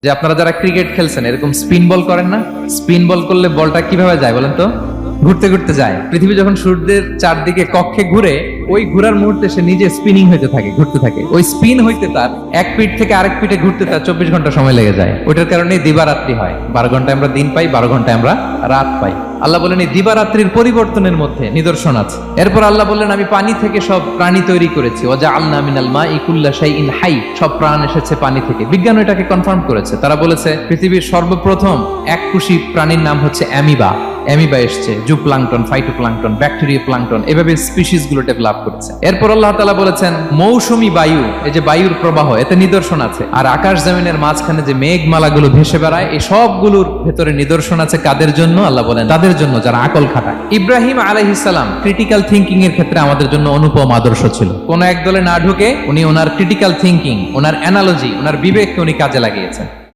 যে আপনারা যারা ক্রিকেট খেলছেন এরকম স্পিন বল করেন না? স্পিন বল করলে বলটা কিভাবে যায় বলেন তো? ঘুরতে ঘুরতে যায়। পৃথিবী যখন সূর্যের চারদিকে কক্ষে ঘুরে, ওই ঘোরার মুহূর্তে সে নিজে স্পিনিং হইতে থাকে, ঘুরতে থাকে। ওই স্পিন হইতে তার এক পিঠ থেকে আরেক পিঠে ঘুরতে তার 24 ঘন্টা সময় লেগে যায়। ওইটার কারণে দিবারাত্রি হয়। 12 ঘন্টায় আমরা দিন পাই, 12 ঘন্টায় আমরা রাত পাই। আল্লাহ বলেন এই দিবারাত্রির পরিবর্তনের মধ্যে নিদর্শন আছে। এরপর আল্লাহ বললেন আমি পানি থেকে সব প্রাণী তৈরি করেছি। ওয়াজআলনা মিনাল মাই কুল্লা শাইইন হাই, সব প্রাণ এসেছে পানি থেকে। বিজ্ঞান এটাকে কনফার্ম করেছে। তারা বলেছে পৃথিবীর সর্বপ্রথম এককোষী প্রাণীর নাম হচ্ছে অ্যামিবা। অ্যামিবা এসছে, জুপ্লাঙ্কটন, ফাইটোপ্লাঙ্কটন, ব্যাকটেরিয়া প্লাঙ্কটন, এভাবে স্পিসিস গুলো ডেভেলপ করেছে। এরপর আল্লাহ তাআলা বলেছেন মৌসুমী বায়ু, এই যে বায়ুর প্রবাহ, এতে নিদর্শন আছে। আর আকাশ জমিনের মাঝখানে যে মেঘমালাগুলো ভেসে বেড়ায়, এই সবগুলোর ভেতরে নিদর্শন আছে। কাদের জন্য? আল্লাহ বলেন তাদের জন্য যারা আকল খাটায়। ইব্রাহিম আলাইহিস সালাম ক্রিটিক্যাল থিংকিং এর ক্ষেত্রে আমাদের জন্য অনুপম আদর্শ ছিল। কোন এক দলে না ঢুকে উনি ওনার ক্রিটিক্যাল থিংকিং, ওনার অ্যানালজি, ওনার বিবেককে উনি কাজে লাগিয়েছেন।